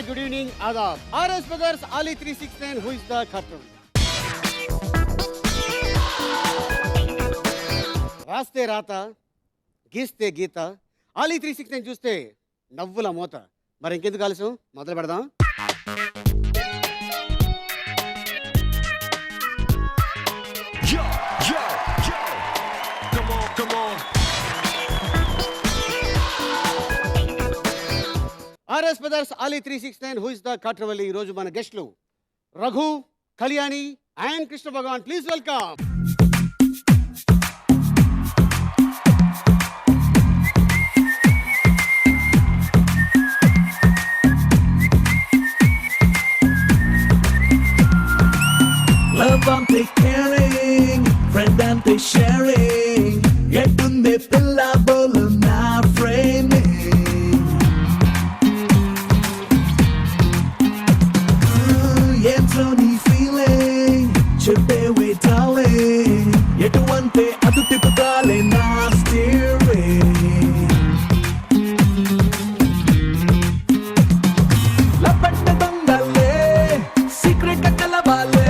good evening, Adab. RS Brothers, Ali 369, who is the captain? రాస్తే రాత, గీస్తే గీత, Ali 369 చూస్తే నవ్వుల మోత. మరి ఇంకెందుకు ఆలస్యం, మొదలు పెడదాం. RS Brothers, Ali 369, who is the Katravali. ఈ రోజు మన గెస్ట్లు Raghu, Kalyani and Krishna Bhagavan. Please welcome. Love I'm caring, friend I'm sharing. Yetunde pilla bolu na framing. Yetro ni feeling, chepe we darling. Yetuante adu tipukale na steering. Lapante dongale, secret ka kalabale.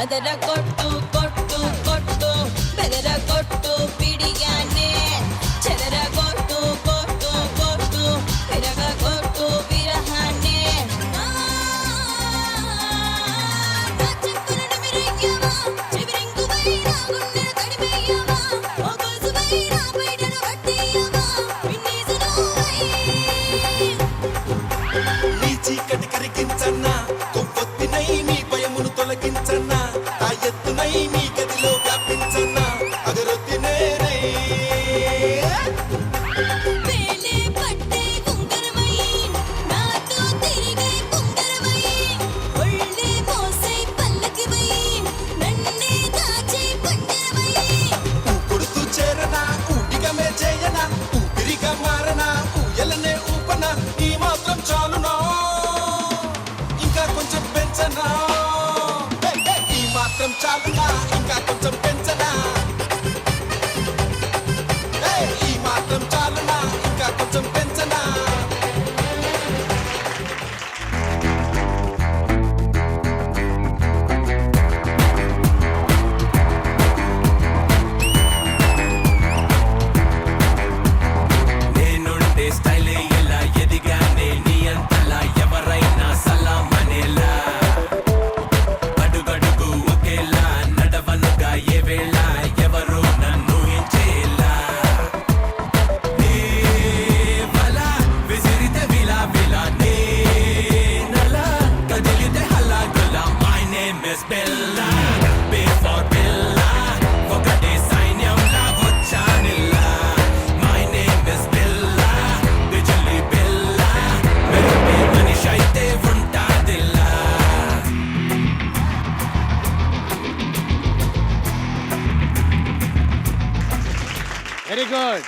ಅದರ ಕೊಟ್ಟು ಕೊಟ್ಟು ಕೊಟ್ಟು ಬೆದರ ಕೊಟ್ಟು ಬಿಡಿಯಾನೆ ಚದರ ಕೊಟ್ಟು ಕೊಟ್ಟು ಕೊಟ್ಟು ಬಿರಗ ಕೊಟ್ಟು ಬಿರಹಾನೆ ಚಿಕ್ಕುರನ ಮಿರಯ್ಯವ ಚಿಬಿರಿಂಗು ಬೈರ ಗುಂಡೆ ತಡಿಮೆಯವ ಒಗಸು ಬೈರ ಬೈಡನ ಬಟ್ಟಿಯವ ವಿನ್ನೀಸನು నీ చీకటి కరిగించన్నా కొవ్వొత్తినై నీ భయమును తొలగించన్నా ఆ ఎత్తునై నీ గదిలో వ్యాపించన్నా అగరొత్తి నేనై వేలే పట్టే కుంగరమై నాతో తిరిగే కుంగరమై ఒళ్ళే మోసై పల్లకివై నన్నే దాచే పంజరమై కొడుతూ చేరనా ఊటిగమే చేయనా ఊపిరిగా మారనా ఊయలనే ఊపనా ఈ మాత్రం చాలునా ఇంకా కొంచెం పెంచనా ఈ మాత్రం చాలునా ఇంకా కొంచెం పెంచనా ఈ మాత్రం చాలునా ఇంకా కొంచెం పెంచనా నేనుంటే స్టైలే ఎలా ఎదిగానే నీ అంతలా ఎవరైనా సలాం అనేలా అడుగడుగు ఒకేలా నడవనుగా ఏ వేళ ఎవరు నన్ను ఎంచేలా నీ వల విసిరితే విలా విలా నేనలా కదిలితే హల్లా గులా my name is Billa before బిల్లా ఒకటే సైన్యంలా వచ్చానిల్లా మై నేమ్ ఇస్ బిల్లా బిజలి బిల్లా మేమే మనిషి అయితే ఉంటాదిల్లా వెరీ గుడ్.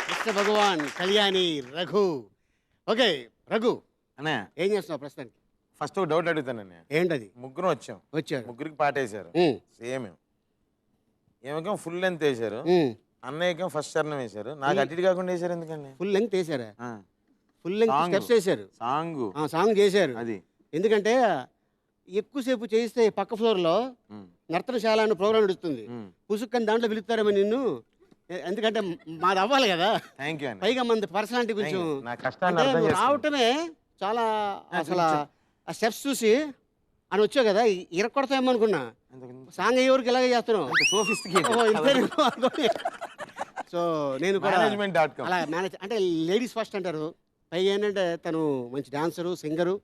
కృష్ణ భగవాన్, కళ్యాణి, రఘు. ఓకే రఘు, అన్నయ్య ఏం చేస్తున్నావు ప్రస్తుతానికి? ఫస్ట్ ఒక డౌట్ అడుగుతాను అన్నయ్య. ఏంటది? ముగ్గురు వచ్చాం, వచ్చారు. ముగ్గురికి పాటేశారు సేమ్. ఏమేకం ఫుల్ లెంత్ వేశారు, అన్నయ్యకేం ఫస్ట్ చరణం వేశారు, నాకు అటు ఇటు కాకుండా వేశారు ఎందుకండి? ఫుల్ లెంగ్త్ వేసారా? ఫుల్ లెంగ్త్ స్టెప్స్ వేశారు, సాంగ్ సాంగ్ చేశారు. అది ఎందుకంటే ఎక్కువసేపు చేయిస్తే పక్క ఫ్లోర్లో నర్తనశాల అనే ప్రోగ్రామ్ నడుస్తుంది. పుసుక్కని దాంట్లో పిలుస్తారేమో నిన్ను. ఎందుకంటే మాది అవ్వాలి కదా. థ్యాంక్ యూ అన్న. పైగా మన పర్సనాలిటీ కొంచెం నా కష్టాన్ని అంటే అర్థం నువ్వు చేసుకున్నాను. రావటమే చాలా అసలు ఆ స్టెప్స్ చూసి అని వచ్చావు కదా ఇరక్కొడతామేమో అనుకున్నా. సాంగ్ అయ్యేవరకు ఇలాగే చేస్తున్నావు. సో నేను కూడా management.com. అలా మేనేజ్ అంటే లేడీస్ ఫస్ట్ అంటారు. పైగా ఏంటంటే తను మంచి డాన్సరు, సింగరు,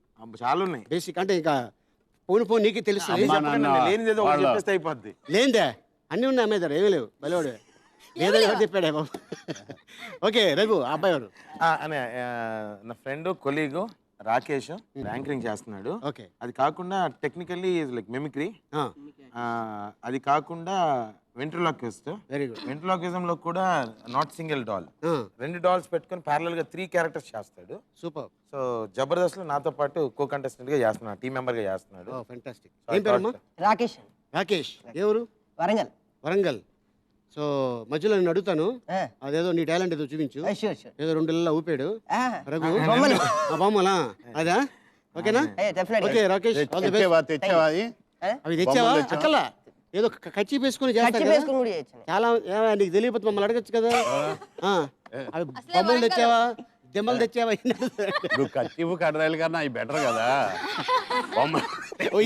చాలా ఉన్నాయి. బేసిక్ అంటే ఇంకా పోను నీకే తెలుసు. లేనిదేదో ఒకటి చెప్పేస్తే అయిపోద్ది. లేనిదే అన్నీ ఉన్నాయి అమ్మాయి దగ్గర, ఏమీ లేవు. బలివాడు లేదని ఎవరు చెప్పాడే బాబు. ఓకే రఘు, ఆ అబ్బాయి వాడు. నా ఫ్రెండ్ కొలీగు రాకేష్ యాంకరింగ్ చేస్తున్నాడు. ఓకే. అది కాకుండా టెక్నికల్లీ లైక్ మిమిక్రీ. అది కాకుండా వెంట్రులాక్విస్ట్. Very good. వెంట్రులాక్విజం లో కూడా నాట్ సింగిల్ డాల్, 2 డాల్స్ పెట్టుకొని ప్యారలల్ గా 3 క్యారెక్టర్స్ చేస్తాడు. సూపర్. సో జబర్దస్త్ లో నాతో పాటు కో కంటెస్టెంట్ గా చేస్తున్నాడు, టీమ్ మెంబర్ గా చేస్తున్నాడు. ఫెంటాస్టిక్. ఏం పేరమ్మా? రాకేష్. రాకేష్. ఏ ఊరు? వరంగల్. వరంగల్. సో మధ్యలో నేను అడుగుతాను, అదేదో నీ టాలెంట్ ఏదో చూపించు. ఏదో 2 ఇళ్ళ ఊపాడు రఘు. బొమ్మలా అదా? ఓకేనా? Okay Rakesh, all the best. అవి తెచ్చావా? అక్కలా ఏదో కచ్చి వేసుకుని చేస్తా. చాలా నీకు తెలియకపోతే మమ్మల్ని అడగచ్చు కదా. అవి బొమ్మలు తెచ్చావా, దెమ్మలు తెచ్చావా? నువ్వు కచ్చిపు కడదాయిలు కన్నా అవి బెటర్ కదా.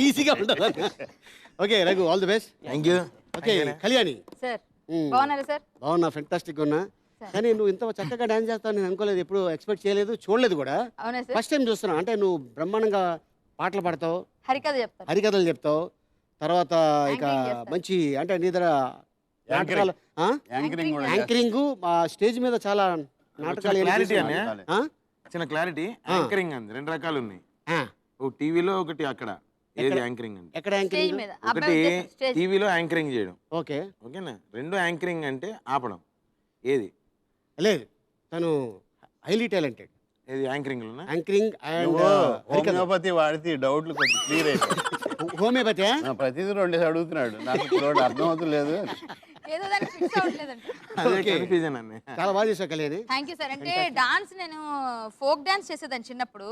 ఈజీగా ఉంటుంది. Okay Raghu, all the best. Thank you. Okay Kalyani. Sir బాగున్నారా సార్? బాగున్నా, ఫెంటాస్టిక్ ఉన్నా. కానీ నువ్వు ఇంత చక్కగా డాన్స్ చేస్తావు నేను అనుకోలేదు, ఎప్పుడు ఎక్స్పెక్ట్ చేయలేదు, చూడలేదు కూడా. అవునా సార్? ఫస్ట్ టైం చూస్తున్నావు. అంటే నువ్వు బ్రహ్మాండంగా పాటలు పాడతావు, హరికథ చెప్తాను, హరికథలు చెప్తావు, తర్వాత ఇక మంచి అంటే నీ దగ్గర నాటకాలు, యాంకరింగ్, స్టేజ్ మీద చాలా నాటకాలు. క్లారిటీ అనే చిన్న క్లారిటీ. యాంకరింగ్ అంది 2 రకాలు ఉన్నాయి. ఒక టీవీలో, ఒకటి అక్కడ. ఏది యాంకరింగ్ అంటే? ఎక్కడ యాంకరింగ్? ఒకటి టీవీలో యాంకరింగ్ చేయడం. ఓకే. ఓకేనా? 2 యాంకరింగ్ అంటే ఆపడం. ఏది? లేదు, తను హైలీ టాలెంటెడ్. ఏది యాంకరింగ్ లోనా? యాంకరింగ్ అండ్ హోమియోపతి వాడితే డౌట్లు కొంచెం క్లియర్ అయిపోయి. హోమియోపతి ప్రతిదీ 2 అడుగుతున్నాడు, నాకు ఇప్పుడు అర్థం అవుతలేదు. ఏదో దానికి ఫిక్స్ అవ్వట్లేదండి. కన్ఫ్యూజన్ అన్నీ. చాలా బాగా చేసావు కళ్యాణి. Thank you sir. అంటే డాన్స్ నేను ఫోక్ డాన్స్ చేసేదాన్ని చిన్నప్పుడు,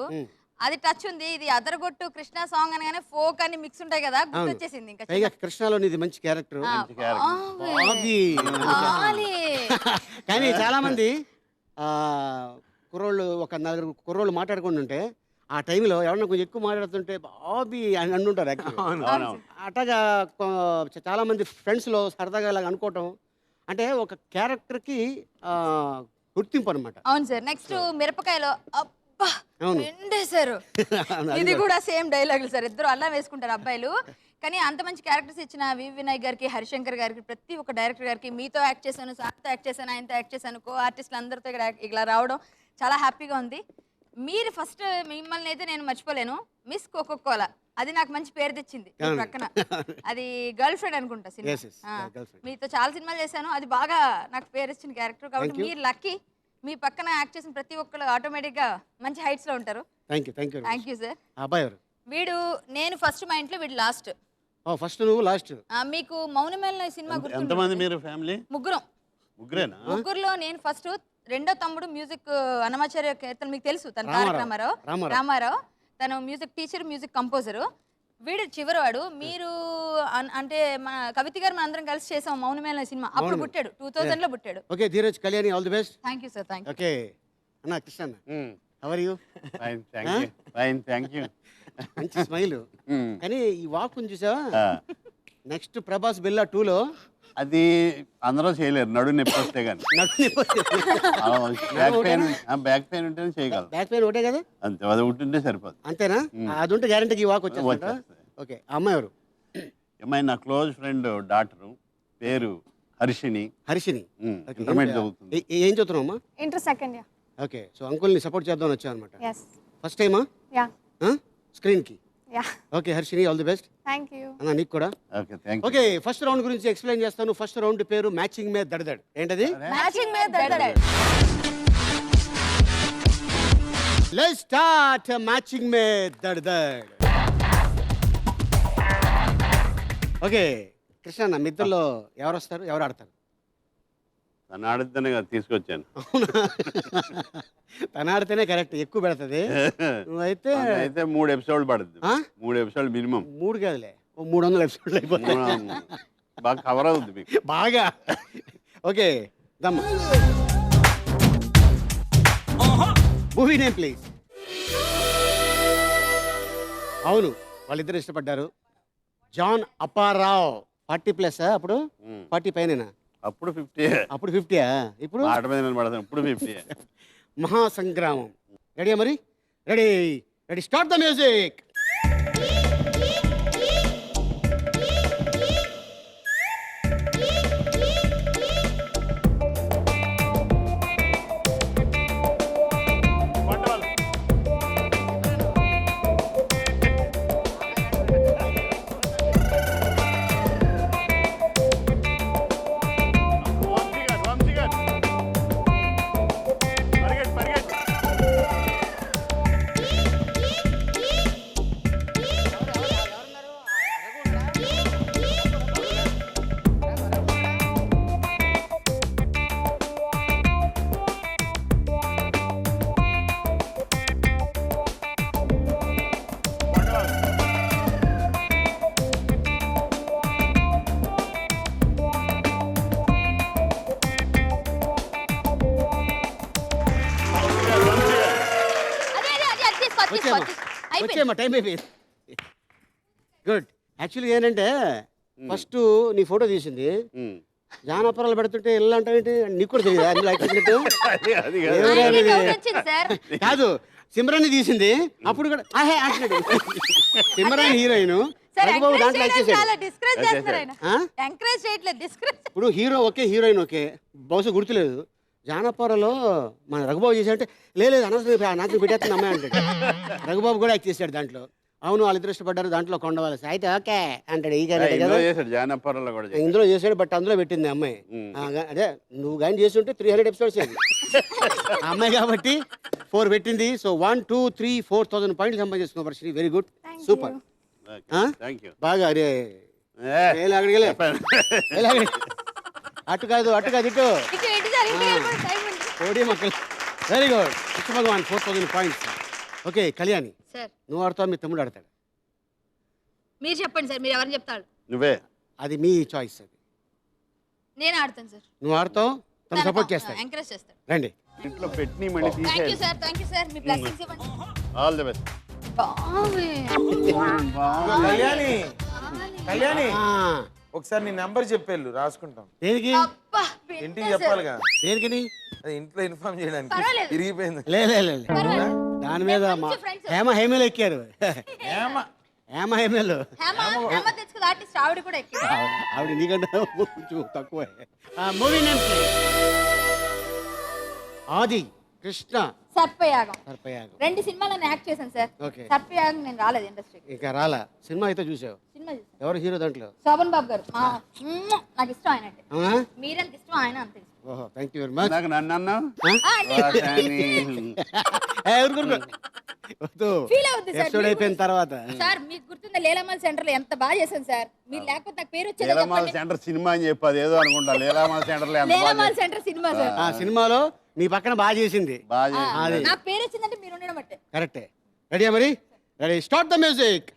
అది టచ్ ఉంది. ఇది అదరగొట్టు కృష్ణ సాంగ్ అనగానే ఫోక్ అని మిక్స్ ఉంటాయి కదా, గుర్తొచ్చేసింది. ఇంకా పైగా కృష్ణలో నీది మంచి క్యారెక్టర్. కానీ చాలా మంది కుర్రోళ్ళు, ఒక 4 కుర్రోళ్ళు మాట్లాడుకుంటూ ఉంటే ఆ టైంలో ఎవరన్నా కొంచెం ఎక్కువ మాట్లాడుతుంటే బాబీ అని అంటుంటారు. అట్టగా చాలా మంది ఫ్రెండ్స్లో సరదాగా ఇలాగ అనుకోవటం అంటే ఒక క్యారెక్టర్కి గుర్తింపు అనమాట. అవును సార్. నెక్స్ట్ మిరపకాయలో ఎండేశారు, ఇది కూడా సేమ్ డైలాగులు సార్. ఇద్దరు అల్లా వేసుకుంటారు అబ్బాయిలు. కానీ అంత మంచి క్యారెక్టర్స్ ఇచ్చిన వి వినాయక్ గారికి, హరిశంకర్ గారికి, ప్రతి ఒక్క డైరెక్టర్ గారికి, మీతో యాక్ట్ చేశాను, సార్తో యాక్ట్ చేశాను, ఆయనతో యాక్ట్ చేశాను, కో ఆర్టిస్టులు అందరితో ఇక్కడ ఇలా రావడం చాలా హ్యాపీగా ఉంది. మీరు ఫస్ట్ మిమ్మల్ని అయితే నేను మర్చిపోలేను, మిస్ కోకోకోలా. అది నాకు మంచి పేరు తెచ్చింది పక్కన. అది గర్ల్ ఫ్రెండ్ అనుకుంటా సినిమా. మీతో చాలా సినిమాలు చేశాను, అది బాగా నాకు పేరు ఇచ్చిన క్యారెక్టర్. కాబట్టి మీరు లక్కీ, మీ పక్కన యాక్ట్ చేసిన ప్రతి ఒక్కరు ఆటోమేటిక్ గా మంచి హైట్స్ లో ఉంటారు. Thank you sir. వీడు నేను ఫస్ట్, మా ఇంట్లో వీడు లాస్ట్. ఫస్ట్ నువ్వు లాస్ట్. మీకు మౌనమేళ సినిమా ఎంతమంది మీరు ఫ్యామిలీ? ముగ్గురేనా? ముగ్గురులో నేను ఫస్ట్, రెండో తమ్ముడు మ్యూజిక్ అన్నమాచార్య కీర్తన, మీకు తెలుసు, తన తారక రామారావు. తను మ్యూజిక్ టీచర్, మ్యూజిక్ కంపోజరు. వీడు చివరివాడు. మీరు అంటే మన కవిత గారు మన అందరం కలిసి చేసాం మౌనమేళ సినిమా, అప్పుడు పుట్టాడు, 2000 లో పుట్టాడు. Okay Dheeraj, Kalyani, all the best. Thank you sir. Thank you. Okay అన్న Krishna, how are you? Fine thank you. మంచి స్మైల్. కానీ ఈ వాక్ చూసావా? నెక్స్ట్ ప్రభాస్ బిల్లా 2లో అది అందరూ చేయలేరు, నడు నొప్పి వస్తే కానీ. బ్యాక్ పెయిన్ ఉంటేనే చేయగలరు. బ్యాక్ పెయిన్ ఒకటే కదా, అంతే. అది ఉంటుంటే సరిపోదు. అంతేనా? అది ఉంటే గ్యారంటీకి ఈ వాక్ వచ్చేస్తా. ఓకే. అమ్మాయి ఎవరు? అమ్మాయి నా క్లోజ్ ఫ్రెండ్ డాక్టర్, పేరు హర్షిని. ఇంటర్మీడియట్ చదువుతుంది. ఏం చదువుతున్నావు అమ్మా? Inter second year. Okay. So అంకుల్ని సపోర్ట్ చేద్దామని వచ్చావు అనమాట. ఫస్ట్ టైమా స్క్రీన్కి? Okay Harshini, all the best. Thank you అన్న. నీకు కూడా. ఓకే. ఫస్ట్ రౌండ్ గురించి ఎక్స్ప్లెయిన్ చేస్తాను. ఫస్ట్ రౌండ్ పేరు మ్యాచింగ్ మే దడదడ్. ఏంటది? మ్యాచింగ్ మే దడదడ్. లెట్స్ స్టార్ట్ మ్యాచింగ్ మే దడదడ్. ఓకే కృష్ణ, మీ ఇద్దరిలో ఎవరు వస్తారు, ఎవరు ఆడతారు? తను ఆడితేనే కదా తీసుకొచ్చాను. తను ఆడితేనే కరెక్ట్, ఎక్కువ పెడుతుంది. నువ్వైతే 3 ఎపిసోడ్లు పడుతుంది. 3 ఎపిసోడ్ మినిమం. 3 కాదులే, 300 ఎపిసోడ్లు అయిపోతాయి. బాగా కవర్ అవుతుంది మీకు బాగా. Okay dumb. Movie name please. అవును వాళ్ళిద్దరు ఇష్టపడ్డారు. జాన్ అప్పారావు 40+ అప్పుడు 40 పైన, అప్పుడు 50. అప్పుడు 50. ఇప్పుడు మాట మీద నిలబడతాను, ఇప్పుడు 50. మహాసంగ్రామం. రెడీయా మరి? Ready ready start the music. వచ్చేమ్మా, టైం అయిపోయింది. గుడ్. యాక్చువల్లీ ఏంటంటే ఫస్ట్ నీ ఫోటో తీసింది, జానపరాలు పెడుతుంటే ఇల్లు అంటే నీకు కూడా తెలియదు అందులో అయిపోయినట్టు. కాదు, సిమ్రాన్ని తీసింది అప్పుడు కూడా ఆహే అంటున్నాడు. సిమ్రాన్ హీరోయిన్, రఘుబాబు దాంట్లో ఇప్పుడు హీరో ఓకే, హీరోయిన్ ఓకే, బహుశా గుర్తులేదు. జానపరలో మన రఘుబాబు చేశాడంటే లేదు అనవసరం నాకు పెట్టేస్తుంది అమ్మాయి అంటాడు. రఘుబాబు కూడా యాక్ట్ చేశాడు దాంట్లో. అవును వాళ్ళిద్దరు ఇష్టపడ్డారు, దాంట్లో కొండవాళ్ళ అయితే ఓకే అంటాడు. ఈ ఇందులో చేశాడు, బట్ అందులో పెట్టింది అమ్మాయి. అదే నువ్వు కానీ చేస్తుంటే 300 ఎపిసోడ్స్ అయింది అమ్మాయి కాబట్టి 4 పెట్టింది. సో 1 2 3 4,000 పాయింట్లు సంపాదించుకున్నావు వర్షిని. Very good, super. బాగా అరే అటు కాదు ఇటు కోడి మొక్కలు. Very good Krishna Bhagavan 4,000 points. Okay Kalyani, నువ్వు ఆడతావు, మీ తమ్ముడు ఆడతాడు. మీరు చెప్పండి సార్, మీరు ఎవరిని చెప్తాడు? నువ్వే. అది మీ చాయిస్. అది నేను ఆడతాను సార్. నువ్వు ఆడతావు, తను సపోర్ట్ చేస్తాడు, ఎంకరేజ్ చేస్తాడు. రండి. ఇంట్లో పెట్టి మళ్ళీ థాంక్యూ సార్, థాంక్యూ సార్. మీ బ్లెస్సింగ్స్ ఇవ్వండి. All the best. Kalyani, Kalyani ఒకసారి నీ నెంబర్ చెప్పేళ్ళు రాసుకుంటాం. దేనికి? ఇంటికి చెప్పాలిగా. దేనికని? అది ఇంట్లో ఇన్ఫార్మ్ చేయడానికి. పర్వాలేదు. తిరిగిపోయింది. లేదు దాని మీద హేమేలు ఎక్కారు. హేమేలు ఆర్టిస్ట్ ఆవిడ కూడా ఎక్కింది. ఆవిడ నీకంటే కొంచెం తక్కువ. మూవీ నేమ్ ఆది కృష్ణ సర్పయాగం. 2 సినిమాలను యాక్ట్ చేశాను సార్. ఓకే. సర్పయాగం నేను రాలేదు ఇండస్ట్రీకి. ఇంకా రాలా. సినిమా అయితే చూసావు? సినిమా చూసాను. ఎవరు హీరో దాంట్లో? శోభన్ బాబు గారు. నాకు ఇష్టం ఆయన అంటే. అవునా? మీరెంత ఇష్టం ఆయన అంత ఇష్టం. ఓహో థ్యాంక్ యూ వెరీ మచ్. నాకు నన్ను అన్నావు. ఫీల్ అవుద్ది సార్. ఎపిసోడ్ అయిపోయిన తర్వాత. సార్ మీకు గుర్తుందా లీలామాల్ సెంటర్ లో ఎంత బాగా చేశాను సార్. మీరు లేకపోతే నాకు పేరు వచ్చేది. లీలామాల్ సెంటర్ సినిమా అని చెప్పి ఏదో అనుకుంటా. లీలామాల్ సెంటర్ లీలామాల్ సెంటర్ సినిమా సార్. ఆ సినిమాలో నీ పక్కన బాగా చేసింది. నాకు పేరు వచ్చిందంటే మీరు ఉండడం బట్టే. కరెక్టే. రెడీయా మరి? Ready start the music.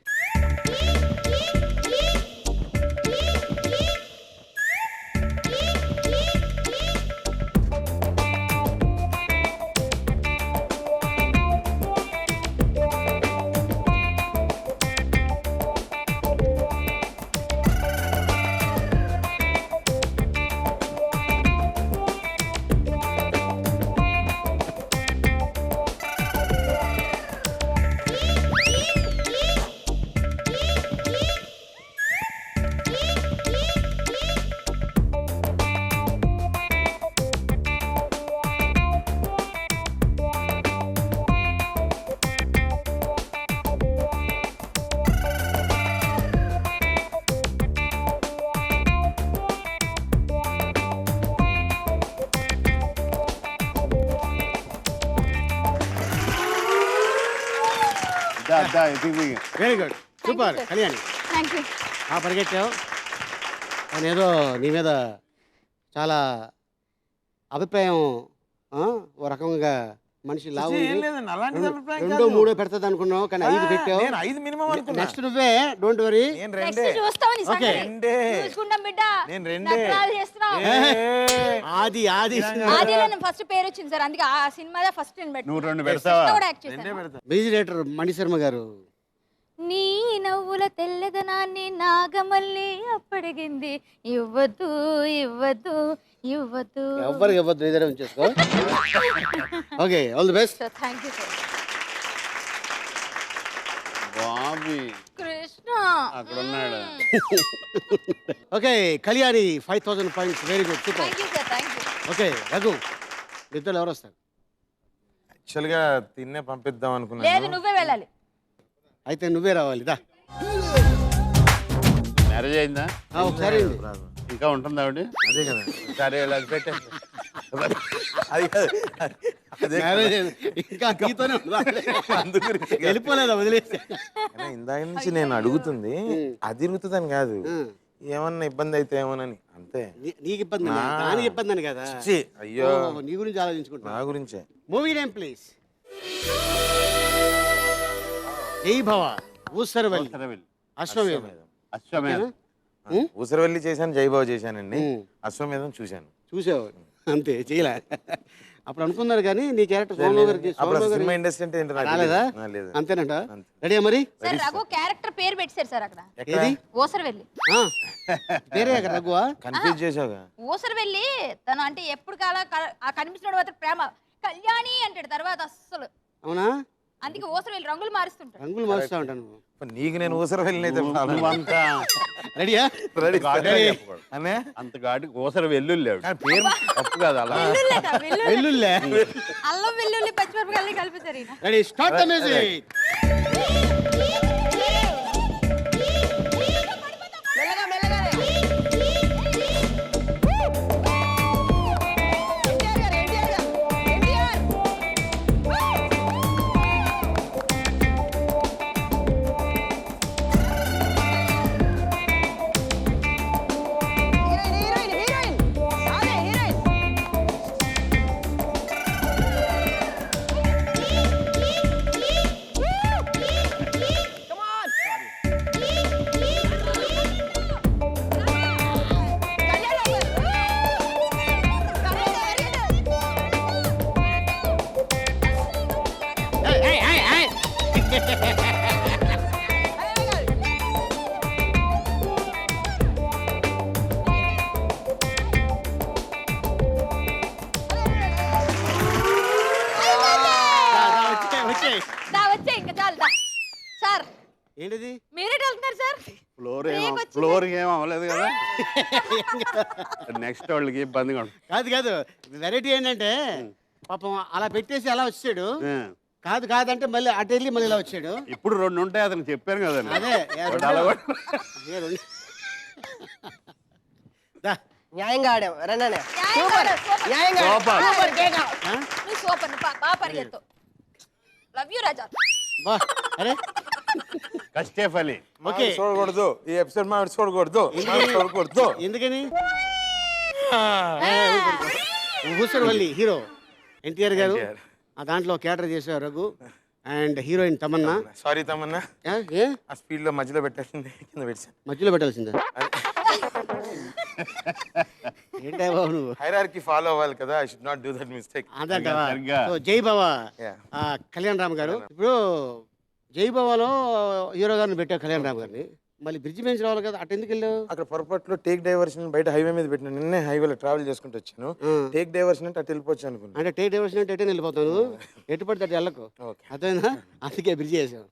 Very good, super Kalyani. పరిగెట్టావు. కానీ ఏదో నీ మీద చాలా అభిప్రాయం ఓ రకంగా మనిషి లావు 2 3 పెడతాది అనుకున్నావు, కానీ 5 పెట్టావు. 5 మినిమం అనుకున్నా. నెక్స్ట్ నువ్వే, డోంట్ వరీ. ఫస్ట్ పేరు వచ్చింది సార్, అందుకే ఆ cinema first music director Mani Sharma గారు నీ నవ్వుల తెల్లదనాన్ని నాగమల్లి అప్పడిగింది. ఇవ్వద్దు ఇవ్వద్దు ఇవ్వద్దు. ఎవ్వరికి ఇవ్వద్దు, ఇదే ఉంచేసుకో. Okay, all the best. Thank you sir. Bobby Krishna అక్కడ ఉన్నాడు. Okay, Kalyani 5000 points. Very good, super. Thank you sir, thank you. Okay, Raghu ఇద్దరు ఎవరు వస్తారు? యాక్చువల్గా తిన్నే పంపిద్దాం లేదు, అనుకున్నాను. నువ్వే వెళ్ళాలి. అయితే నువ్వే రావాలి. దా మ్యారేజ్ అయిందా? ఒకసారి అయింది. రాదు. ఇంకా ఉంటుంది ఆవిడ? అదే కదా, సరే అది పెట్టండి. అది కాదు, అదే మ్యారేజ్ అయింది. ఇంకా నీతోనే ఉందా? అందు గురించి కాదు. వెళ్ళిపోలేదా, వదిలేసి? కానీ ఇందాక నుంచి నేను అడుగుతుంది అది ఇరుగుతుందని కాదు, ఏమన్నా ఇబ్బంది అయితే ఏమోనని అంతే. నీకు ఇబ్బంది దానికి ఇబ్బంది అని కదా. ఛీ, అయ్యో ఓ, నీ గురించి ఆలోచించుకుంటా. నా గురించే. Movie name please. జై భవ, ఊసరవల్లి, ఊసరవెల్లి. అశ్వమేధం. అశ్వమేధం. ఊసరవెల్లి చేశాను, జైబాబు చేశానండి. ఉమ్. అశ్వమేధం చూశాను. చూసావు అంతే, చేయలే. అప్పుడు అనుకున్నారు కానీ నీ క్యారెక్టర్ లేదు, సోమరావు గారికి అప్పుడు సోమరావు సినిమా గారికి ఇండస్ట్రీ అంటే ఏంటో నాకు రాలేదా? తెలియదు. నా లేదు. అంతేనంట. అంతే. రెడీయా మరి? సార్ రఘు క్యారెక్టర్ పేరు పెట్టారు సార్ అక్కడ. ఎక్కడ? ఏది? ఊసరు వెళ్ళి. ఆ, పేరే అక్కడ రఘువా? కన్ఫ్యూజ్ చేసావుగా. ఊసరు వెళ్ళి తను అంటే ఎప్పుడు కాలా ఆ కనిపించిన మాత్రం ప్రేమ కళ్యాణి అంటాడు, తర్వాత అస్సలు. అవునా? అందుకే ఊసరు వెళ్ళి రంగులు మారుస్తుంటాడు. రంగులు మారుస్తా ఉంటాను. మరి నీకు నేను ఊసరవెల్లి అయితే నువ్వంతా రెడీయా? ఘాటుగా రెడీ. చెప్పకూడదు. అనే అంత ఘాటు ఊసర వెల్లుల్లి ఆవిడ. కానీ పేరు తప్పు కాదు అలా. వెల్లుల్లేట, వెల్లుల్లి. వెల్లుల్లే. అల్లం వెల్లుల్లి పచ్చిమిరపకాయలు కలిపేశారు ఈయన. Ready, start the music. మెల్లగా మెల్లగానే. ఎన్టీఆర్ గారు, ఎన్టీఆర్. హీరోయిన్. అదే హీరోయిన్. వచ్చేయ్. దా వచ్చే ఇంకా చాలు దా. సార్ ఏంటిది? మీరే వెళ్తున్నారు సార్. ఫ్లోర్ ఏం అవ్వలేదు కదా. నెక్స్ట్ వాళ్ళకి ఇబ్బందిగా ఉంటుంది. కాదు కాదు, వెరైటీ ఏంటంటే పాపం అలా పెట్టేసి అలా వచ్చాడు. కాదు కాదంటే మళ్ళీ అటు వెళ్ళి మళ్ళీ ఇలా వచ్చాడు. ఇప్పుడు 2 ఉంటాయి అతను చెప్పాను కదండి. అదే ఏ రెండు. దా. న్యాయంగా ఆడాం రణనే. న్యాయంగా ఆడావు, సూపర్. న్యాయంగా సూపర్. సూపర్ కేక. నువ్వు సూపర్, నువ్వు బాగా పరిగెత్తు. లవ్ యూ రాజా. బా. అరే కష్టేఫ్ అలీ. ఓకే. చూడకూడదు ఈ ఎపిసోడ్, మా చూడకూడదు, చూడకూడదు. ఎందుకని? ఊసరవల్లి హీరో ఎన్టీఆర్ గారు. ఆ దాంట్లో క్యారెక్టర్ చేశారు Raghu. And heroine Tamannaah. Sorry Tamannaah, ఏ ఆ స్పీడ్ లో మధ్యలో పెట్టేసింది, కింద పెట్టాను. మధ్యలో పెట్టాల్సిందే. ఏంటా బాబు నువ్వు? హైరార్కీ ఫాలో అవ్వాలి కదా, I should not do that mistake. అదంటావా? సరిగ్గా. సో జై బాబా Yeah. కళ్యాణ్ రామ్ గారు. ఇప్పుడు జై బాబాలో హీరో గారిని పెట్టావు కళ్యాణ్ రామ్ గారిని. మళ్ళీ బ్రిడ్జి మీద రావాలి కదా, అటు ఎందుకు వెళ్ళావు? అక్కడ పొరపాట్లో టేక్ డైవర్షన్ బయట హైవే మీద పెట్టిన, నిన్నే హైవేలో ట్రావెల్ చేసుకుంటూ వచ్చాను. టేక్ డైవర్షన్ అంటే అటు వెళ్ళిపోవచ్చు అనుకున్నాను. అంటే టేక్ డైవర్షన్ అంటే ఎటు వెళ్ళిపోతాను, ఎటు పడితే అటు వెళ్ళకు. Okay. అర్థమైందా? అందుకే బ్రిడ్జి చేసావు.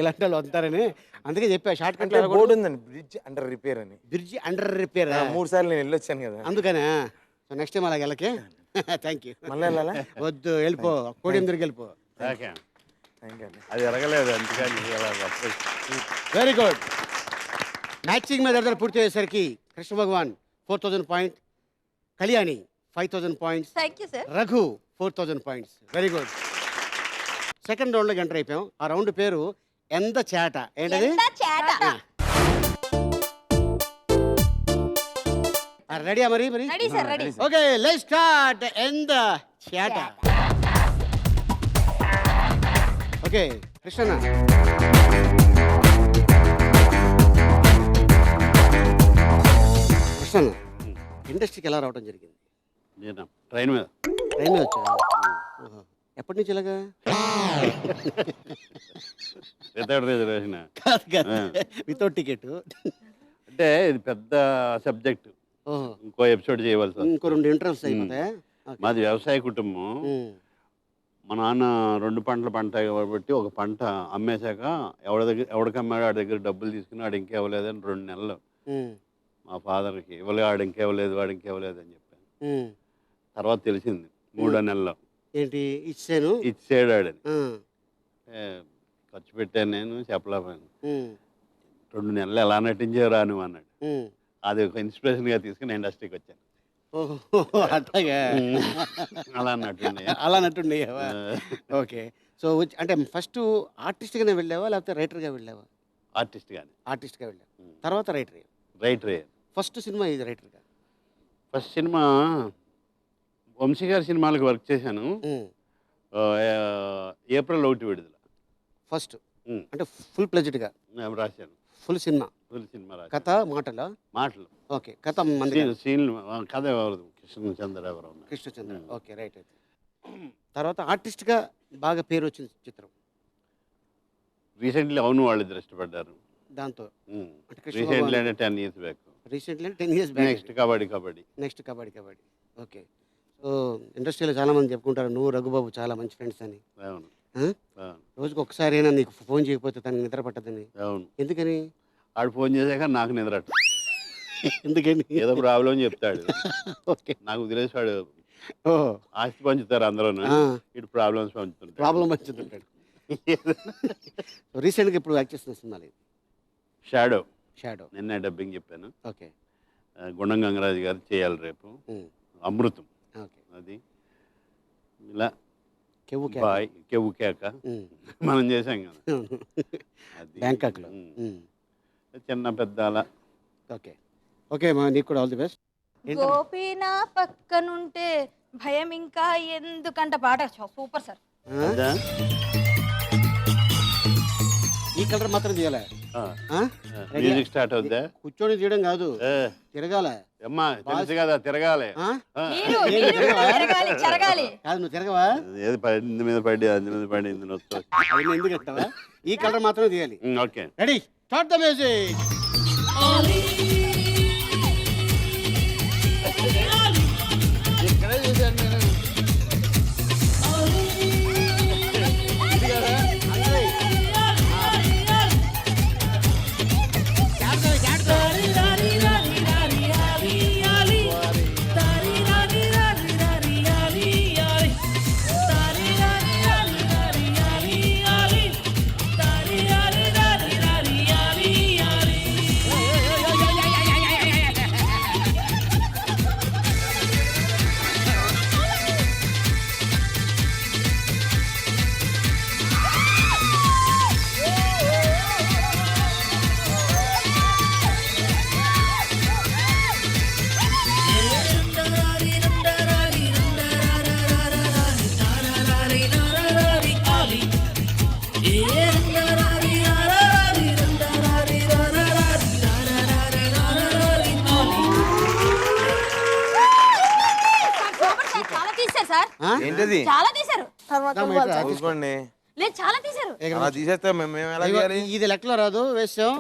ఇలాంటి వాళ్ళు వస్తారని అందుకే చెప్పా. షార్ట్ కట్ అంటే బోర్డు ఉందండి, బ్రిడ్జ్ అండర్ రిపేర్ అని. Bridge under repair. 3 సార్లు నేను వెళ్ళొచ్చాను కదా. అందుకనే. సో నెక్స్ట్ టైం అలా వెళ్ళకే. Thank you. మళ్ళీ వెళ్ళాలా? వద్దు, వెళ్ళిపో. కోడి దగ్గరికి వెళ్ళిపో. ఓకే. థ్యాంక్ యూ అండి. అది ఎరగలేదు అందుకని ఇలా తప్పు. Very good. మ్యాచింగ్ మీద అందరూ పూర్తి అయ్యేసరికి Krishna Bhagavan 4000 point, Kalyani 5000 points, thank you sir. Raghu 4000 points. Very good. Second రౌండ్లోకి ఎంటర్ అయిపోయాం. ఆ రౌండ్ పేరు ఎంత చేట. ఏంటది? ఎంత చేట. రెడీయా మరి? మరి ready sir, ready. Okay, let's start. ఎంత చేట. ఓకే కృష్ణ. కృష్ణ ఇండస్ట్రీకి ఎలా రావడం జరిగింది? నేను ట్రైన్ మీద. ట్రైన్ మీద వచ్చా? ఎప్పటి నుంచి ఇలాగా? వితౌట్ రిజర్వేషన్ కాదు కాదు, వితౌట్ టికెట్. అంటే ఇది పెద్ద సబ్జెక్ట్, ఓహో, ఇంకో ఎపిసోడ్ చేయవలసి వస్తుంది. ఇంకో 2 ఇంటర్వ్యూస్ అయిపోతాయా? ఓకే. మాది వ్యవసాయ కుటుంబం. ఉమ్, మా నాన్న 2 పంటల పంట కాబట్టి ఒక పంట అమ్మేశాక ఎవడికి అమ్మాడు వాడి దగ్గర డబ్బులు తీసుకుని వాడు ఇంకేవ్వలేదని 2 నెలలు ఉమ్, మా ఫాదర్కి ఇవ్వలే, వాడు ఇంకేవ్వలేదు వాడు ఇంకేవ్వలేదు అని చెప్పాను. ఉమ్. తర్వాత తెలిసింది 3వ నెలలో ఏంటి ఇచ్చాను? ఇచ్చేడు వాడని. ఆ, ఖర్చు పెట్టాను, నేను చెప్పలేకపోయాను. ఉమ్, 2 నెలలు ఎలా నటించారా నువ్వు అన్నాడు. ఉమ్. అది ఒక ఇన్స్పిరేషన్గా తీసుకుని ఇండస్ట్రీకి వచ్చాను. ఓహో, అట్లాగా. అలా నటుండే. అలా నటుండేవా? ఓకే. సో అంటే ఫస్ట్ ఆర్టిస్ట్గానే వెళ్ళావా లేకపోతే రైటర్గా వెళ్ళావా? ఆర్టిస్ట్ కానీ ఆర్టిస్ట్గా వెళ్ళావు, తర్వాత రైటర్. రైటర్. ఫస్ట్ సినిమా ఇది రైటర్గా? ఫస్ట్ సినిమా వంశీ గారి సినిమాలకు వర్క్ చేశాను. ఏప్రిల్ 1 విడుదల. ఫస్ట్ అంటే ఫుల్ ప్లెజ్డ్గా రాశాను. Full cinema? ఫుల్ సినిమా రాశాను. కథ మాటలా? మాటలు. ఓకే. కథ మంది సీన్లు. కథ ఎవరు? కృష్ణచంద్రరావు. కృష్ణచంద్ర. Okay, right. అయితే తర్వాత ఆర్టిస్ట్గా బాగా పేరు వచ్చింది చిత్రం రీసెంట్లీ అవును వాళ్ళిద్దరు ఇష్టపడ్డారు. దాంతో. అంటే రీసెంట్లీ అంటే 10 years back. Recently 10 years back. Next kabaddi. Next kabaddi. Okay. So ఇండస్ట్రీలో చాలామంది చెప్పుకుంటారు నువ్వు రఘుబాబు చాలా మంచి ఫ్రెండ్స్ అని. అవును. రోజుకి ఒకసారి అయినా నీకు ఫోన్ చేయకపోతే తనకి నిద్ర పట్టదని. అవును. ఎందుకని? ఆడు ఫోన్ చేశాక నాకు నిద్రట్టు. ఎందుకని? ఏదో ప్రాబ్లం చెప్తాడు. ఓకే. నాకు వదిలేసాడు. ఓహో, ఆస్తి పంచుతారు అందరూ, ఇటు ప్రాబ్లమ్స్ పంచుతుంటాడు. ప్రాబ్లం పంచుతుంటాడు. రీసెంట్గా ఇప్పుడు యాక్ట్ చేస్తున్న సినిమాలు షాడో. నిన్నే డబ్బింగ్ చెప్పాను. ఓకే. గుండం గంగరాజు గారు చేయాలి రేపు. అమృతం. ఓకే. అది ఇలా కెవ్వు బాయ్ కెవ్వు కేక మనం చేసాం కదా అది బ్యాంకాక్లో. చిన్న పెద్ద అలా. ఓకే. ఓకే మా నీకు కూడా ఆల్ ది బెస్ట్. గోపి నా పక్కనుంటే భయం ఇంకా ఎందుకంట పాట సూపర్ సార్. అదా? ఈ కలర్ మాత్రం తీయాలా? మ్యూజిక్ స్టార్ట్ అవుద్దా? కూర్చొని తీయడం కాదు, తిరగాల. అమ్మా తెలుసు కదా తిరగాలి. చెరగాలి. కాదు నువ్వు తిరగవా? ఏది ఇందు మీద పడి అందు మీద పడి ఇందులో వస్తా. ఎందుకు అంటావా? ఈ కలర్ మాత్రం తీయాలి. Okay. Ready, start the music. ఏంటది? చాలా తీశారు. చూసుకోండి. లేదు చాలా తీశారు. అలా తీసేస్తే మేము ఎలా చేయాలి? ఇది లెక్కలో రాదు, వేసాం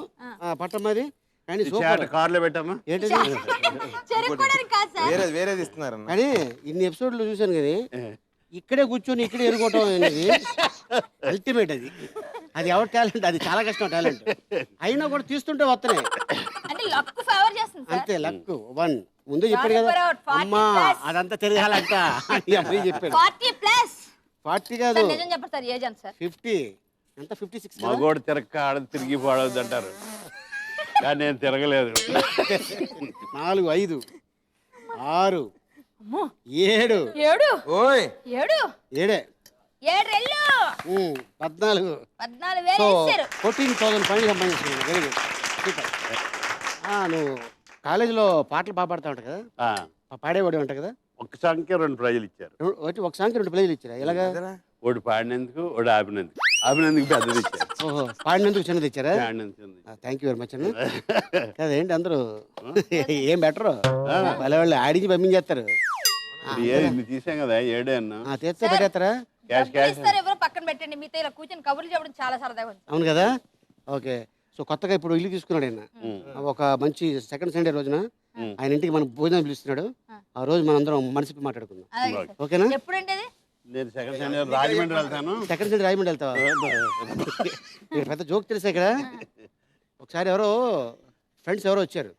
పట్టమది. కానీ సూపర్. కార్లో పెట్టామా? ఏంటిది? చెరుక్కోవడానికి కాదు సార్. వేరేది ఇస్తున్నారన్న. కానీ ఇన్ని ఎపిసోడ్లు చూశాను కానీ ఇక్కడే కూర్చొని ఇక్కడే ఎరుకోవటం అనేది అల్టిమేట్. అది ఎవరి టాలెంట్, అది చాలా కష్టం టాలెంట్. అయినా కూడా తీస్తుంటే వస్తున్నాయి. అంటే లక్ ఫేవర్ చేస్తుంది సార్. అంతే, లక్ 1 ముందు చెప్పాడు కదా అమ్మా అదంతా తిరగాలంట అని అమ్మాయి చెప్పాడు. 40 కాదు, నిజం చెప్పండి సార్, ఏజ్ ఎంత సార్? 50. ఎంత? 56. మగోడు తిరక్క ఆడది తిరిగి పోవద్దు అంటారు కానీ నేను తిరగలేదు. 4, 5, 6, 7. ఓయ్ 7 14. 14,000 14,000 పైన సంపాదించుకున్నాను. Very good, super. నువ్వు కాలేజీలో పాటలు పాడుతూ ఉంటావు కదా, పాడేవాడు ఉంటావు కదా. ఒక సాంగ్కి 2 ప్రైజులు ఇచ్చారు. ఒక సాంగ్కి 2 ప్రైజులు ఇచ్చారా? ఎలాగా? ఒకటి పాడినందుకు, ఒకటి ఆపినందుకు పెద్దది ఇచ్చారు. ఓహో, పాడినందుకు చిన్నది ఇచ్చారా? థ్యాంక్ యూ వెరీ మచ్ అన్న. కదేంటి అందరూ ఏం బెటరు, వాళ్ళ వాళ్ళు ఆడించి పంపించేస్తారు. తీసాం కదా 7 అన్న. తీస్తే పెట్టేస్తారా? డబ్బులు ఇస్తారు ఎవరో పక్కన పెట్టండి, మీతో ఇలా కూర్చొని కబుర్లు చెప్పడం చాలా సరదాగా ఉంది. అవును కదా. ఓకే, సో కొత్తగా ఇప్పుడు ఇల్లు తీసుకున్నాడు ఆయన. ఒక మంచి సెకండ్ సండే రోజున ఆయన ఇంటికి మనం భోజనం పిలుస్తున్నాడు. ఆ రోజు మనందరం మనసిప్పి మాట్లాడుకుందాం. అలాగే సార్. ఓకేనా? ఎప్పుడంటే అది? నేను సెకండ్ సండే రాజమండ్రి వెళ్తాను. సెకండ్ సండే రాయమండి వెళ్తావా? ఇక్కడ పెద్ద జోక్ తెలుసా ఇక్కడ. ఒకసారి ఎవరో ఫ్రెండ్స్ ఎవరో వచ్చారు.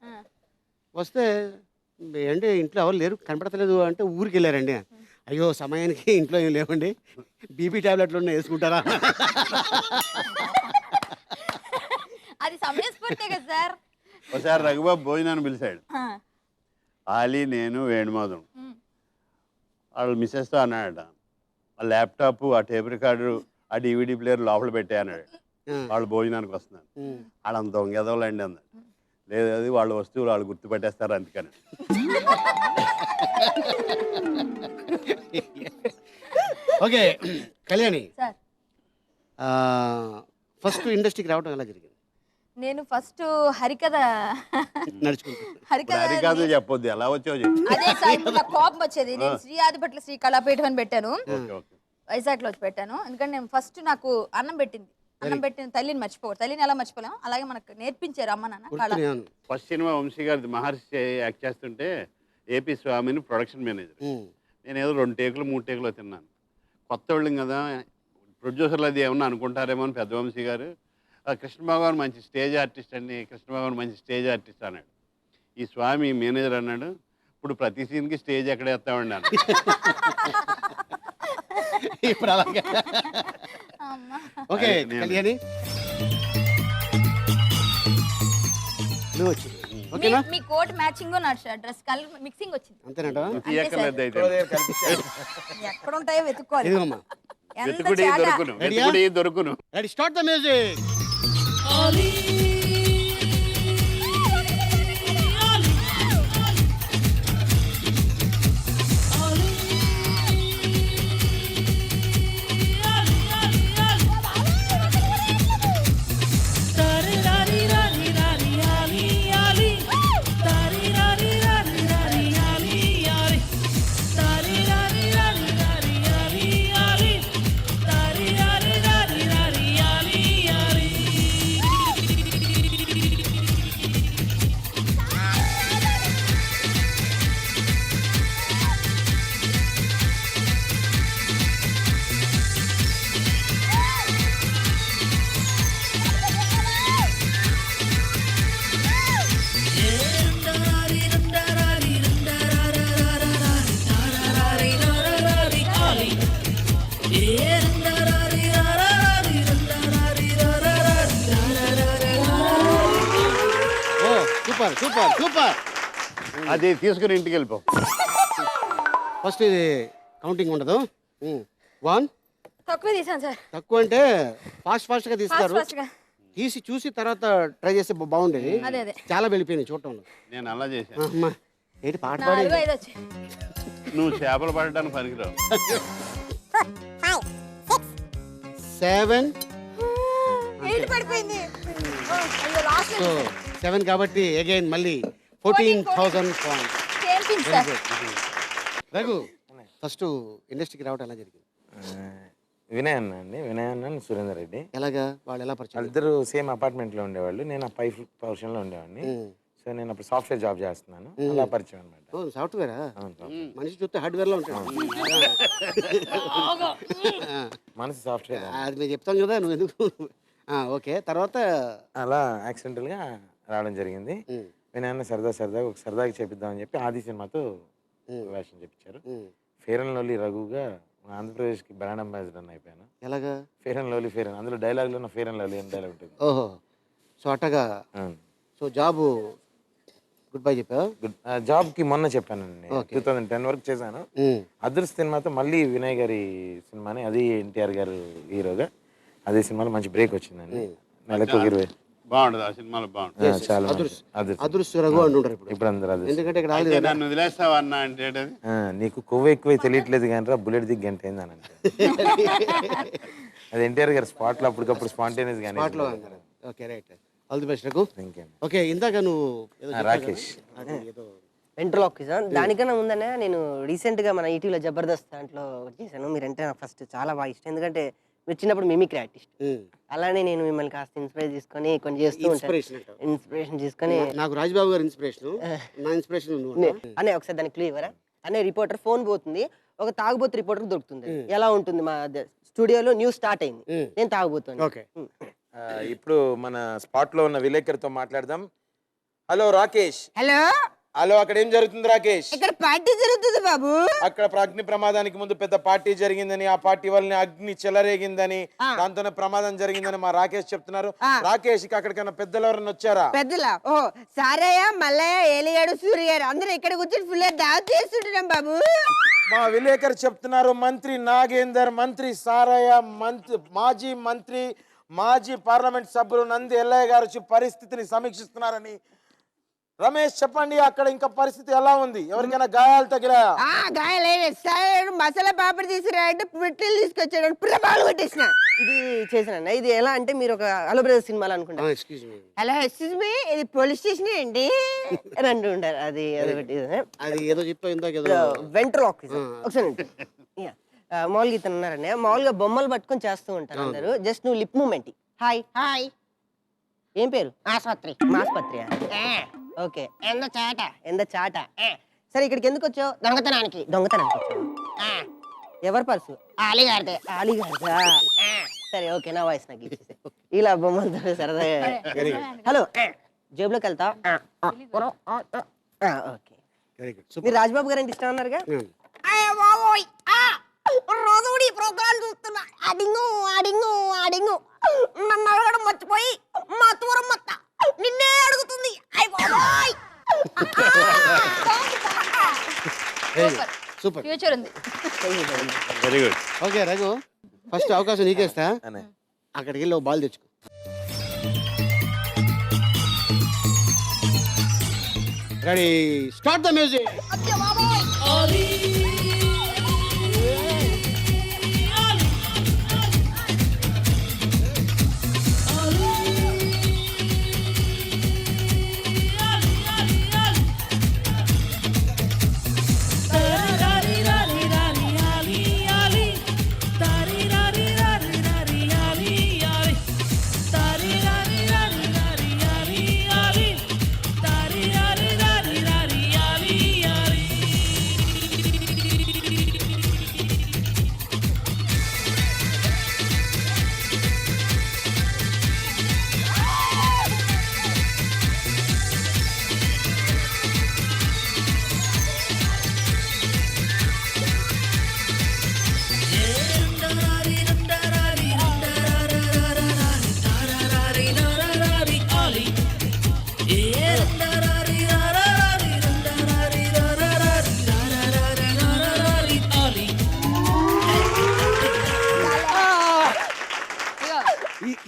వస్తే ఏంటి ఇంట్లో ఎవరు లేరు కనపడతలేదు అంటే ఊరికి వెళ్ళారండి. అయ్యో సమయానికి ఇంట్లో ఏం లేవండి, బీపీ టాబ్లెట్లు ఉన్నాయి వేసుకుంటారా? అది సమయస్ఫూర్తే కదా సార్. ఒకసారి రఘుబాబు భోజనాన్ని పిలిచాడు. ఆలీ, నేను, వేణుమాధవ్ వాళ్ళు మిస్సెస్తో అన్నాడట, ఆ ల్యాప్టాప్, ఆ టేప్ రికార్డు, ఆ డివిడి ప్లేయర్ లోపల పెట్టే అన్నాడు. వాళ్ళు భోజనానికి వస్తున్నారు. వాళ్ళంత దొంగెదవలండి అన్నాడు. లేదు, అది వాళ్ళ వస్తువులు వాళ్ళు గుర్తుపెట్టేస్తారు అందుకని. ఓకే కళ్యాణి, సార్ ఫస్ట్ ఇండస్ట్రీకి రావడం ఎలా జరిగింది? నేను ఫస్ట్ హరికథ నడుచుకుంటూ హరికథ చెప్పొద్దు, ఎలా వచ్చావు చెప్పు. అదే సార్, ఇప్పుడు నాకు కోపం వచ్చేది. నేను శ్రీ ఆదిపట్ల శ్రీ కళాపీఠం అని పెట్టాను, వైజాగ్ లో వచ్చి పెట్టాను. ఎందుకంటే నేను ఫస్ట్ నాకు అన్నం పెట్టిన తల్లిని మర్చిపోకూడదు. తల్లిని ఎలా మర్చిపోలేం, అలాగే మనకు నేర్పించారు అమ్మ నాన్న కళ. ఫస్ట్ సినిమా వంశీ గారి మహర్షి యాక్ట్ చేస్తుంటే ఏపీ స్వామిని ప్రొడక్షన్ మేనేజర్. నేను ఏదో 2 టేకులు 3 టేకులు తిన్నాను. కొత్త వాళ్ళం కదా, ప్రొడ్యూసర్లు అది ఏమన్నా అనుకుంటారేమో అని పెద్ద వంశీ గారు, కృష్ణ భగవాన్ మంచి స్టేజ్ ఆర్టిస్ట్ అండి, కృష్ణ భగవాన్ మంచి స్టేజ్ ఆర్టిస్ట్ అన్నాడు. ఈ స్వామి మేనేజర్ అన్నాడు, ఇప్పుడు ప్రతి సీన్కి స్టేజ్ ఎక్కడ వేస్తామండి అన్నాడు. ఇప్పుడు అలాగే. ఓకే కళ్యాణి, నువ్వు వచ్చి ఓకేనా? మీ కోట్ మ్యాచింగ్ నా డ్రెస్ కలర్ మిక్సింగ్ వచ్చింది. అంతేనంట. ఎక్కడ ఉంటాయో వెతుక్కోవాలి. ఇదిగోమ్మా, దొరుకును. Ready, start the music. Super super super. అది తీసుకుని ఇంటికి వెళ్ళిపో. ఫస్ట్ ఇది కౌంటింగ్ ఉండదు. 1 తక్కువ తీసాను సార్. తక్కువ అంటే ఫాస్ట్గా తీస్తారు. తీసి చూసి తర్వాత ట్రై చేస్తే బాగుండేది. చాలా వెళ్ళిపోయింది చూడటంలో. నేను అలా చేశాను. అమ్మా ఏంటి పాట పాడి నువ్వు చేపలు పడడానికి పనికిరావు. 7 పడిపోయింది. సో 7 కాబట్టి అగైన్ మళ్ళీ 14,000 పాయింట్స్. రఘు, ఫస్ట్ ఇండస్ట్రీకి రావడం ఎలా జరిగింది? వినయ్ అన్న అండి, వినయ్ అన్న సురేందర్ రెడ్డి. ఎలాగా వాళ్ళు ఎలా పరిచయం? వాళ్ళిద్దరు సేమ్ అపార్ట్మెంట్లో ఉండేవాళ్ళు. నేను ఆ పై పోర్షన్లో ఉండేవాడిని. సో నేను అప్పుడు సాఫ్ట్వేర్ జాబ్ చేస్తున్నాను. అలా పరిచయం అనమాట. సాఫ్ట్వేరా? మనిషి చూస్తే హార్డ్వేర్ లో ఉంటాడు. మనసు సాఫ్ట్వేర్ అది మేము చెప్తాం కదా, నువ్వు ఎందుకు. ఓకే, తర్వాత అలా యాక్సిడెంటల్గా రావడం జరిగింది. వినయ్ సరదాగా ఒక సరదాగా చేపిద్దామని చెప్పి ఆది సినిమాతో వేషం చెప్పించారు. ఫెయిర్ అండ్ లవ్లీ రఘుగా ఆంధ్రప్రదేశ్కి బ్రాండ్ అంబాసిడర్ అయిపోయాను. ఎలాగా? ఫెయిర్ అండ్ లవ్లీ అందులో డైలాగ్లో ఉన్న ఫెయిర్ అండ్ లవ్లీ అని డైలాగ్ ఉంటుంది. ఓహో, సో అట్టగా. సో జాబ్ గుడ్ బై చెప్పావు? జాబ్కి మొన్న చెప్పానండి. 2010 వరకు చేశాను. అదృష్ట సినిమాతో మళ్ళీ వినయ్ గారి సినిమాని, అది ఎన్టీఆర్ గారు హీరోగా, అదే సినిమాలో మంచి బ్రేక్ వచ్చిందండి. నెలకు 20 బాగుంటుంది ఆ సినిమాలో. బాగుంటుంది చాలా అదృష్ట రఘు అంటుంటారు ఇప్పుడు అందరూ. ఎందుకంటే ఇక్కడ నన్ను వదిలేస్తావా అన్న అంటే నీకు కొవ్వు ఎక్కువై తెలియట్లేదు కానీ రా బుల్లెట్ దిగి గంట అయింది అని అంటే అది ఎన్టీఆర్ గారు స్పాట్లో అప్పటికప్పుడు స్పాంటేనియస్ గానే. Okay right, all the best Raghu. Okay, ఇందాక నువ్వు రాకేష్ ఏదో వెంట్రలాక్విజం దానికన్నా ముందనే నేను రీసెంట్ గా మన ఈటీవీలో జబర్దస్త్ దాంట్లో చేశాను. మీరంటే నాకు ఫస్ట్ చాలా బాగా ఇష్టం, ఎందుకంటే మీరు చిన్నప్పుడు మిమిక్రీ ఆర్టిస్ట్. అలానే నేను మిమ్మల్ని కాస్త ఇన్స్పైర్ చేసుకొని కొన్ని చేస్తూ ఉంటాను. ఇన్స్పిరేషన్ తీసుకొని నాకు రాజ్బాబు గారు ఇన్స్పిరేషన్, నా ఇన్స్పిరేషన్ అనే ఒకసారి దానికి క్లూ ఇవ్వరా? అనే రిపోర్టర్ ఫోన్ పోతుంది, ఒక తాగుబోతు రిపోర్టర్ దొరుకుతుంది. ఎలా ఉంటుంది? మా స్టూడియోలో న్యూస్ స్టార్ట్ అయింది, నేను తాగుబోతాను. ఇప్పుడు మన స్పాట్ లో ఉన్న విలేకరితో మాట్లాడదాం. హలో రాకేష్. హలో. హలో, అక్కడ ఏం జరుగుతుంది రాకేష్? ఇక్కడ పార్టీ జరుగుతుంది బాబు. అక్కడ అగ్ని ప్రమాదానికి ముందు పెద్ద పార్టీ జరిగిందని, ఆ పార్టీ వల్ల అగ్ని చెలరేగిందని, దాంతోనే ప్రమాదం జరిగిందని మా రాకేష్ చెప్తున్నారు. రాకేష్, అక్కడికన్నా పెద్దలు ఎవరైనా వచ్చారా? పెద్దలా? ఓ సారయ్య, మల్లయ్య, ఏలిగాడు, సూర్య గారు అందరూ ఇక్కడ కూర్చొని ఫుల్ దావత్ చేస్తుంటున్నాం బాబు. మా విలేకరు చెప్తున్నారు, మంత్రి నాగేందర్, మంత్రి సారయ్య, మాజీ మంత్రి, మాజీ పార్లమెంట్ సభ్యులు నంది ఎల్లయ్య గారు వచ్చి పరిస్థితిని సమీక్షిస్తున్నారని. రమేష్ చెప్పండి, అక్కడ ఇంకా పరిస్థితి ఎలా ఉంది? ఎవరికైనా గాయాలు తగిలాయా? గాయాలే సార్. మసాలా పాపడి తీసుకురాంటే పిట్టలు తీసుకొచ్చాడు, పిల్లలు కొట్టేసిన. ఇది చేసిన ఇది ఎలా అంటే, మీరు ఒక హలో బ్రదర్ సినిమాలో అనుకుంటారు, హలో ఎక్స్క్యూజ్ మీ ఇది పోలీస్ స్టేషన్ ఏంటి అని అంటూ ఉంటారు. అది అది ఏదో చెప్తా వెంట్రలాక్విజం. ఒకసారి మామూలుగా ఇతను ఉన్నారండి, మామూలుగా బొమ్మలు పట్టుకొని చేస్తూ ఉంటారు అందరు. జస్ట్ నువ్వు లిప్ మూమెంట్. Hi hi. ఏం పేరు? ఆసుపత్రి. ఆసుపత్రి. ఓకే. ఎంత చాట. సరే, ఇక్కడికి ఎందుకు వచ్చావు? దొంగతనానికి వచ్చావు. ఎవరి పర్సు? ఆలిగారిదే. సరే ఓకే, నా వాయిస్ నాకు ఇచ్చేసి ఇలా బొమ్మలతో సరదాగా. హలో, జేబులోకి వెళ్తా. ఓకే. మీరు రాజ్బాబు గారు అంటే ఇష్టం అన్నారుగా. రోజు ప్రోగ్రామ్ చూస్తున్నా, అడింగు నన్ను అడగడం మర్చిపోయి మా తూరం మొత్త నిన్నే అడుగుతుంది. సూపర్, ఫ్యూచర్ ఉంది. Very good. Okay Raghu, first అవకాశం నీకేస్తా. అక్కడికి వెళ్ళి బాల్ తెచ్చుకో. Ready, start the music.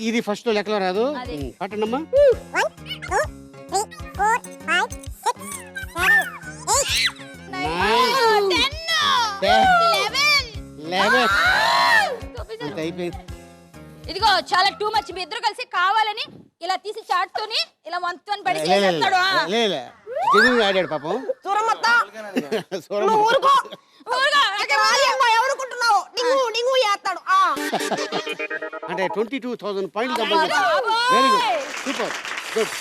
ఇది ఫస్ట్ లెక్కలో రాదు. పట్టండమ్మా. 11 అయిపోయింది. ఇదిగో చాలా టూ మచ్. మీ ఇద్దరు కలిసి కావాలని ఇలా తీసి చాటుతోని ఇలా వంతుని పడి ఆడాడు పాపం. అంటే 22,000 పాయింట్లు. Very good, super, good.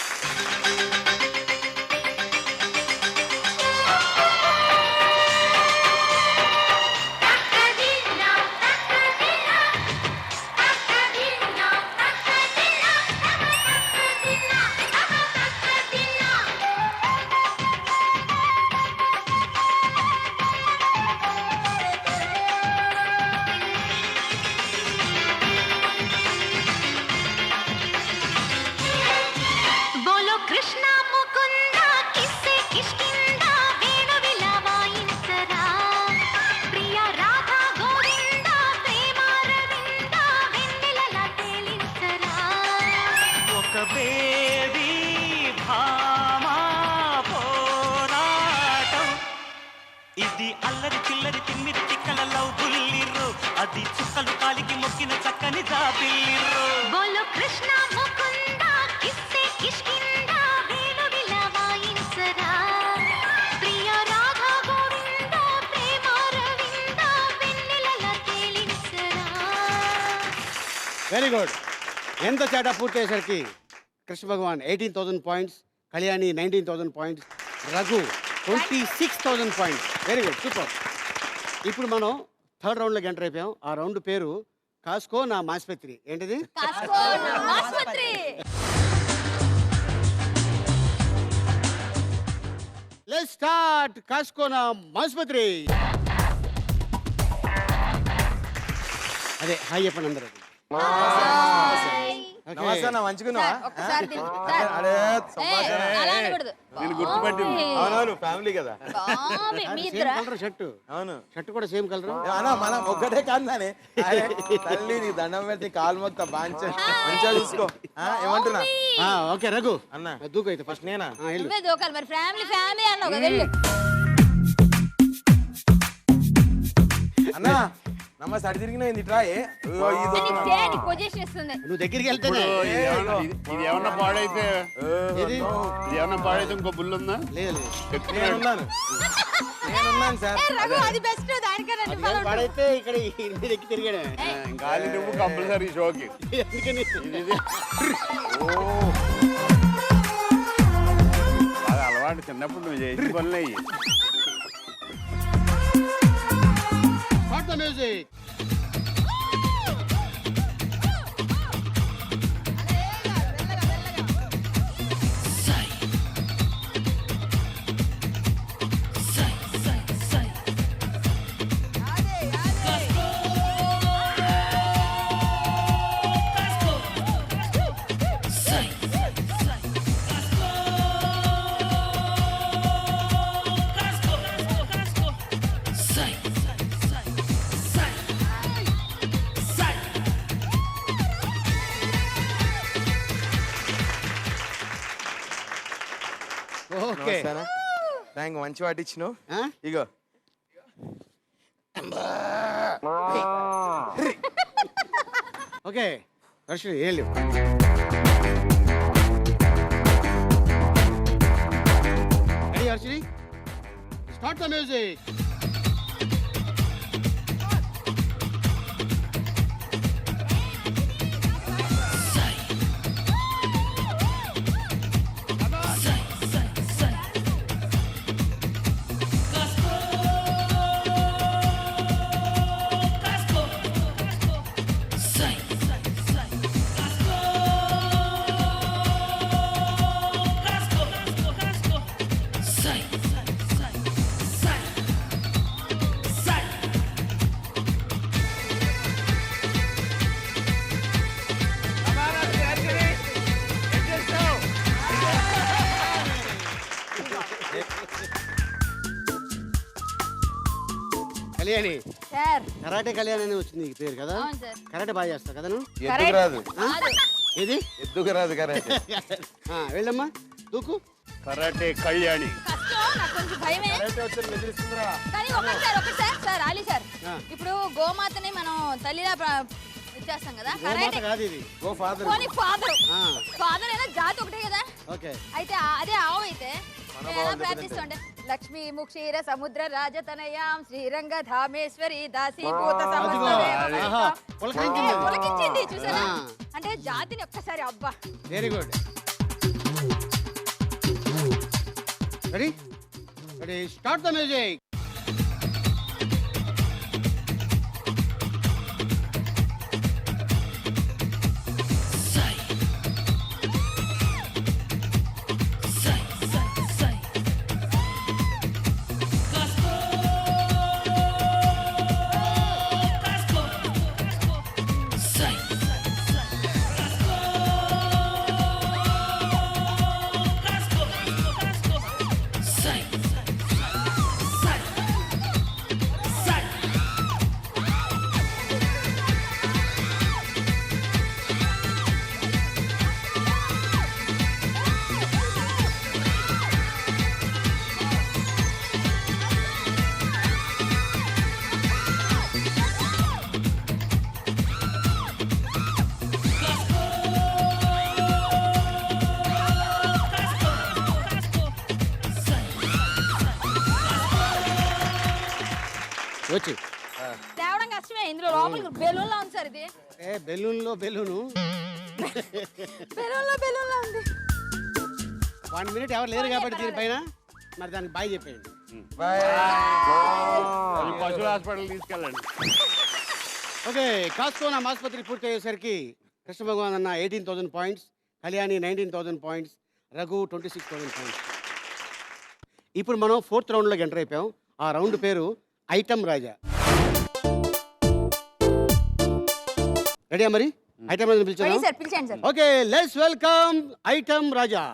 ఇది అల్లరి చిల్లరి తిమ్మిరి తిక్కల లవ్ బుల్లిర్రు, అది చుక్కలు కాలికి మొక్కిన చక్కని జాబిల్లిర్రు. బోలో కృష్ణ ముకుంద కిస్సే కిష్కింద వేణు విలవాయించరా ప్రియ వెరీ గుడ్. ఎంత చేట పూర్తి అయ్యేసరికి కృష్ణ భగవాన్ 18,000 points, Kalyani 19,000 points, Raghu 26,000 points. Very good, super. ఇప్పుడు మనం థర్డ్ రౌండ్లోకి ఎంటర్ అయిపోయాం. ఆ రౌండ్ పేరు కాస్కో నా మాస్పత్రి. ఏంటిది? కాస్కో నా ఆసుపత్రి. లెట్స్ స్టార్ట్ కాస్కో నా మాస్పత్రి. అదే హాయ్ చెప్పండి అందరూ. నమస్తే అన్న, మంచిగున్నావా? సార్, ఒక్కసారి దించు. సార్. అరే, అలా అనకూడదు. నేను గుర్తుపట్టింది. అవునవును, ఫ్యామిలీ కదా. బాబీ, మీ సేమ్ ఇద్దరా? Colour shirt. అవును. షర్ట్ కూడా సేమ్ కలర్. అన్న మనం ఒక్కటే కాదు తల్లి నీ దండం పెట్టి కాలు మొత్తం మంచిగా చూసుకో. ఏమంటున్నా? ఓకే రఘు అన్న దూకు అయితే ఫస్ట్. నేనా? వెళ్ళు. నువ్వే దూకాలి మరి. ఫ్యామిలీ ఫ్యామిలీ అన్నావు కదా, వెళ్ళు. అన్న నమస్తే, అడి తిరిగిన ట్రాయ్ నీకు పొజిషన్ ఇస్తుంది. నువ్వు దగ్గరికి వెళ్తేనే. ఇది ఏమన్నా పాడైతే ఏది? ఇది ఏమన్నా పాడైతే ఇంకో బుల్ ఉందా? లేదు నేనున్నాను సార్. ఏ, రఘు, అది బెస్ట్. దానికన్నా నువ్వు లేదు. అలా పాడైతే ఇక్కడ మీద ఎక్కి తిరిగాడే. గాలి నువ్వు కంపల్సరీ షోకి. అందుకని బాగా అలవాటు, చిన్నప్పుడు నువ్వు చేసిన పనులు అయ్యి. Start the music. Okay. Thank, మంచి వాటి ఇచ్చినావు. ఆ? ఇగో ఓకే హర్షి ఏం లేవు. Ready Harshi? Start the music. Kalyani, sir. Karate Kalyani అని వచ్చింది నీకు పేరు కదా? అవును సార్. కరాటే బాగా చేస్తావు కదా నువ్వు? ఎద్దుకు రాదు, కాదు. ఏది? ఎద్దుకు రాదు కరెక్ట్. వెళ్ళమ్మా దూకు. కరాటే కళ్యాణి. కష్టం, నాకు కొంచెం భయమే. కానీ ఒకసారి సార్, ఆలీ సార్, ఇప్పుడు గోమాతని మనం తల్లిలా ఇచ్చేస్తాం కదా. గోమాత కాదు ఇది, గో ఫాదర్. ఫాదర్ అయినా జాతి ఒకటే కదా. ఓకే. అయితే అదే ఆవు అయితే నేను ఎలా ప్రార్థిస్తుండే? లక్ష్మీ ముక్షీర సముద్ర రాజతనయాం శ్రీరంగ ధామేశ్వరి దాసీభూత పులకించింది చూసారా? అంటే జాతిని ఒక్కసారి. అబ్బా, very good. Ready ready start the music. తేవడం కష్టమే. ఇందులో లోపలికి బెలూన్లా ఉంది సార్ ఇది. బెలూన్లో బెలూను బెలూన్లో ఉంది. 1 మినిట్ ఎవరు లేరు కాబట్టి దీనిపైన మరి దానికి బాయ్ చెప్పేయండి. ఈ పశువుల హాస్పిటల్ తీసుకెళ్ళండి. ఓకే, కాస్కోనా ఆసుపత్రి పూర్తి అయ్యేసరికి కృష్ణ భగవాన్ అన్న 18,000 points, Kalyani 19,000 points, Raghu 26,000 points. ఇప్పుడు మనం 4th రౌండ్లోకి ఎంటర్ అయిపోయాం. ఆ రౌండ్ పేరు ఐటమ్ రాజా. రెడీయా మరి? ఐటమ్ రాజా పిలిచాను. ఓకే, లెట్స్ వెల్కమ్ ఐటమ్ రాజా.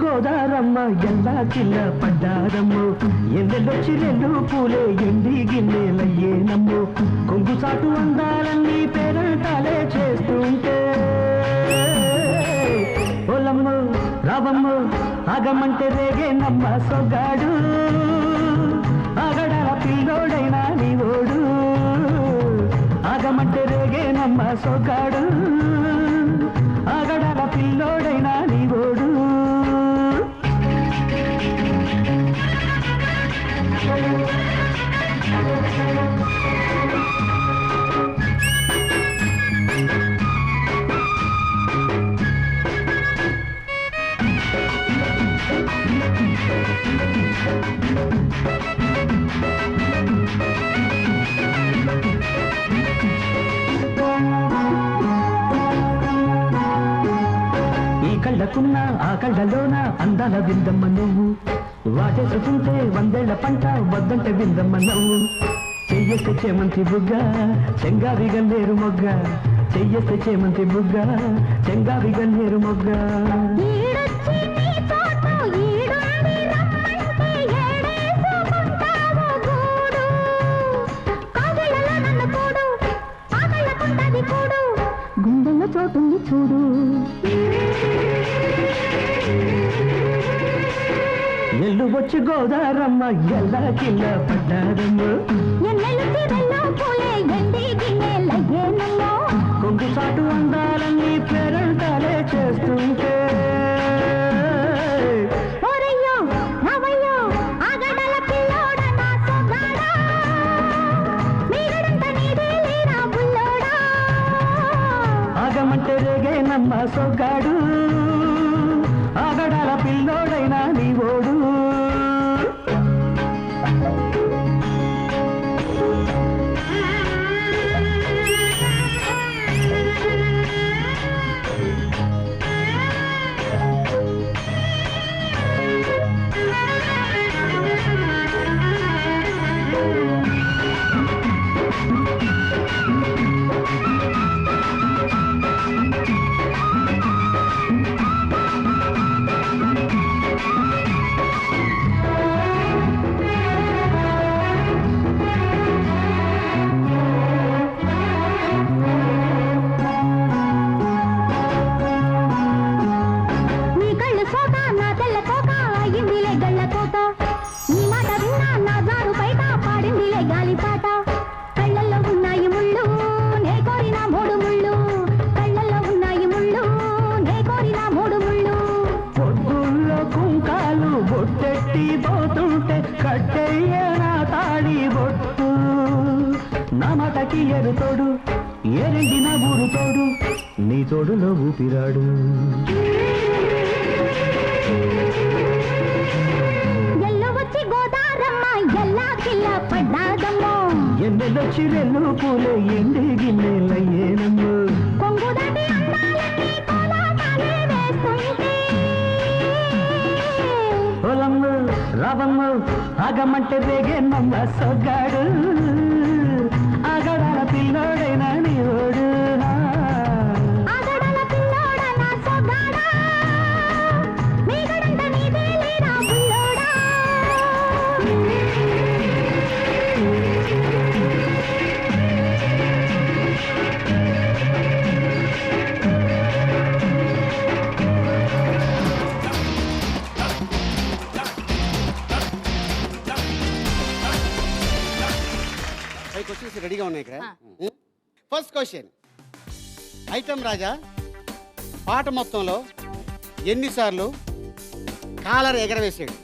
గోదారమ్మ ఎల్లా కిల్ల పడ్డారమ్ము ఎండలొచ్చి రెండు పూలే ఎండి గిన్నెలయ్యేనమ్ము కొంగు చాటు అందాలన్నీ పేరంటాలే చేస్తుంటే ఓలమ్ము రావమ్ము ఆగమంటే రేగేనమ్మ సొగ్గాడు ఆగడాల పిల్లోడైనా నీ ఓడు ఆగమంటే రేగేనమ్మ సొగ్గాడు ఆగడాల పిల్లోడైనా నీ ఓడు. కళ్ళకున్న ఆ కళ్ళలోన అందాల విందమ్మ నువ్వు వాటేసుకుంటే 100 ఏళ్ల పంట వద్దంటే విందమ్మ నువ్వు చెయ్యేస్తే చేమంతి బుగ్గ చెంగావి గన్నేరు మొగ్గ చెయ్యేస్తే చేమంతి బుగ్గ చెంగావి గన్నేరు మొగ్గ గుండెల్లో చోటుంది చూడు ఎల్లు వచ్చి గోదారమ్మ ఎల్లా కిల్ల పడ్డారమ్మ కొంగు సాటు అందాలన్నీ పేరంటాలే చేస్తుంటే ఆగమంటే రేగేనమ్మ సొగ్గాడు ఆగడాల పిల్లోడైనా నీ ఓడు. తోడు ఏరెండిన ఊరు తోడు నీ తోడులో ఊపిరాడు ఎల్లో వచ్చి రెల్లు పూలే ఎండి గిన్నెలయ్యేనమ్ము కొంగుదాటి అందాలన్నీ కోలాటాలే వేస్తుంటే పొలమ్ము రావమ్ము ఆగమంటే రేగేనమ్మ సొగ్గాడు ఆగడాల పిల్లోడైన నీవోడు ఆగడల పిల్లోడ నా సొగ్గాడా మీగడంత నీదే లేరా బుల్లోడా ఫైవ్ క్వశ్చన్స్ రెడీగా ఉన్నాయి ఇక్కడ. ఫస్ట్ క్వశ్చన్, ఐటమ్ రాజా పాట మొత్తంలో ఎన్నిసార్లు కాలర్ ఎగరవేసాడు?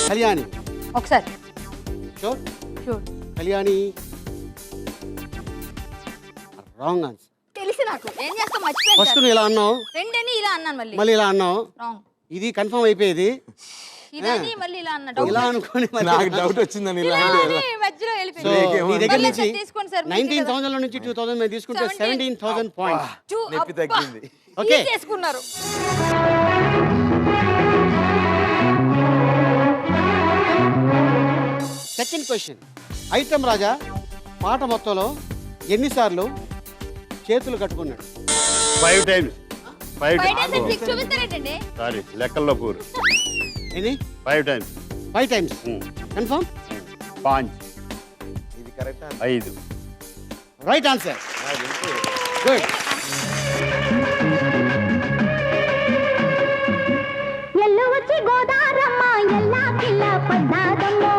కళ్యాణి. ఒకసారి. Sure? Sure. Kalyani wrong answer. తెలిసి నాకు ఏం చేస్తా మర్చిపోయాను ఫస్ట్ సార్. నువ్వు ఇలా అన్నావు, రెండని ఇలా అన్నాను మళ్ళీ. మళ్ళీ ఇలా అన్నావు, రాంగ్. ఇది కన్ఫర్మ్ అయిపోయేది. ఇదని మళ్ళీ ఇలా అన్న ఇలా అనుకోని నాకు డౌట్ వచ్చిందని ఇలా ఇలా అంటే అని మధ్యలో సో వెళ్ళిపోయింది. నీ దగ్గర మళ్ళీ నుంచి సార్ తీసుకోండి సార్. 19,000 నుంచి 2,000 మేము తీసుకుంటే 17,000 పాయింట్స్. నొప్పి తగ్గింది. ఓకే. చేసుకున్నారు. సెకండ్ క్వశ్చన్, ఐటమ్ రాజా పాట మొత్తంలో ఎన్నిసార్లు చేతులు కట్టుకున్నాడు? 5 times. 5 బయట times. సిక్స్ చూపిస్తారేంటండి? సారీ, లెక్కల్లో పూరు. ఎన్ని? 5 times. 5 times. కన్ఫర్మ్? 5. ఇది కరెక్ట్ 5. Right answer. గుడ్. ఎల్లు వచ్చి గోదారమ్మ ఎల్లా కిల్ల పడ్డాదమ్మో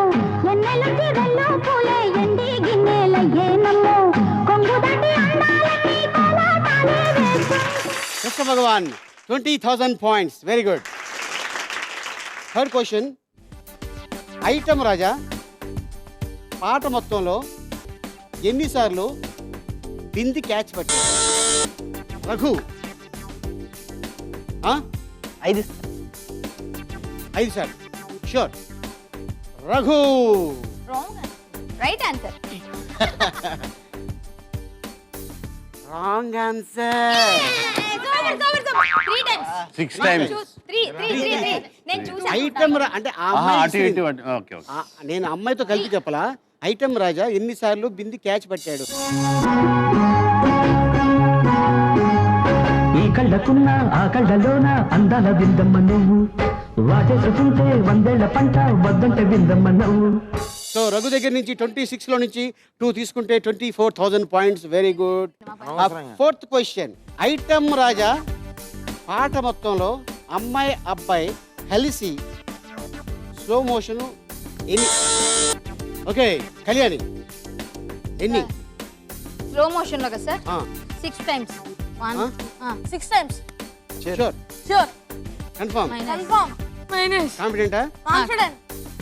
ఎన్నెలుచి రెల్లు పూలే ఎండి గిన్నెలయ్యేనమ్మో కొంగుదాటి అందాలన్నీ కోలాటాలే వేస్తుంటే Krishna Bhagavan 20,000 points. Very good. Third question, item Raja పాట మొత్తంలో ఎన్నిసార్లు బింది క్యాచ్ పట్టాడు? రఘు. 5 5 సార్లు. Sure? Raghu. Wrong. Right answer. Wrong answer. 3 times. 6 times. 3. నేను చూసాను. ఐటమ్ అంటే ఆ ఆహా, అమ్మాయి అటు ఇటు అటు. Okay okay. నేను అమ్మాయితో కలిపి చెప్పలా. ఐటమ్ రాజా ఎన్నిసార్లు బింది క్యాచ్ పట్టాడు? ఈ కళ్ళకున్న ఆ కళ్ళలోన అందాల విందమ్మ నువ్వు వాటేసుకుంటే 100 పంట వద్దంటే విందమ్మ నువ్వు. సో రఘు దగ్గర నుంచి 26 లో నుంచి 2 తీసుకుంటే 24,000 points. Very good. Fourth question, item Raja పాట మొత్తంలో అమ్మాయి అబ్బాయి కలిసి స్లో మోషన్ ఎన్ని? ఓకే కళ్యాణి ఎన్ని? స్లో మోషన్ లో కదా sir? 6 times. 6 times. Sure? Sure. Confirm? Confirm. Minus. కాన్ఫిడెంటా? కాన్ఫిడెంట్.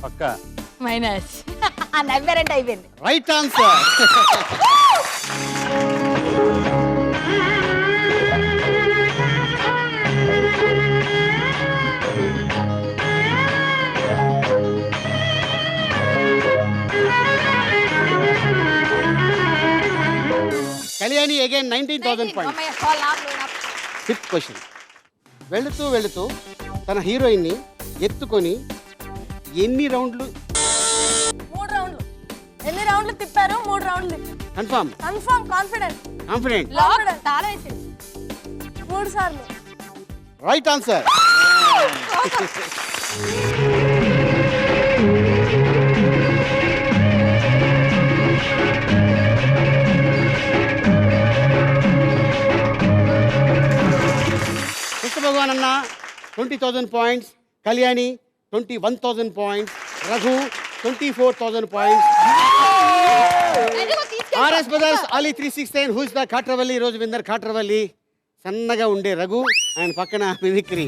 పక్కా. మైనస్. ఆ నవ్వారంటే అయిపోయింది. Right answer. Kalyani again 19,000 points. Fifth question, వెళుతూ వెళుతూ తన హీరోయిన్ని ఎత్తుకొని ఎన్ని రౌండ్లు? 3 రౌండ్లు. ఎన్ని రౌండ్లు తిప్పారు? 3 రౌండ్లు. Confirm? Confirm. Confident. Confident? Lock తాళం వేసింది 3 సార్లు. Right answer. కృష్ణ భగవాన్ అన్న 20,000 points, Kalyani 21,000 points, Raghu 24,000 points. RS brothers Ali 369 హూస్ ద కాట్రవల్లి. రోజు విన్నర్ కాట్రవల్లి. సన్నగా ఉండే రఘు, ఆయన పక్కన మిమిక్రీ.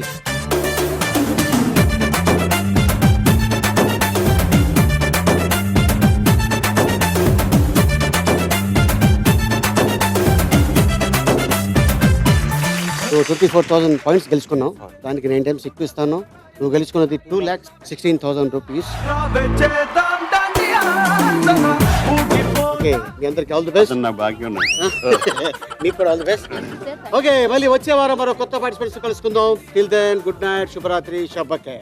So 24,000 points గెలుచుకున్నావు. దానికి 9 times ఎక్కువ ఇస్తాను. నువ్వు గెలుచుకున్నది 2,16,000 రూపీస్. ఓకే ఓకే మీ అందరికి ఆల్ ది బెస్ట్. నా భాగ్యం ఉన్నది. మీకు కూడా ఆల్ ది బెస్ట్. ఓకే మళ్ళీ వచ్చే వారం మరో కొత్త పార్టిసిపెంట్స్ కలుసుకుందాం. టిల్ దెన్ గుడ్ నైట్, శుభరాత్రి, షబ్బకే.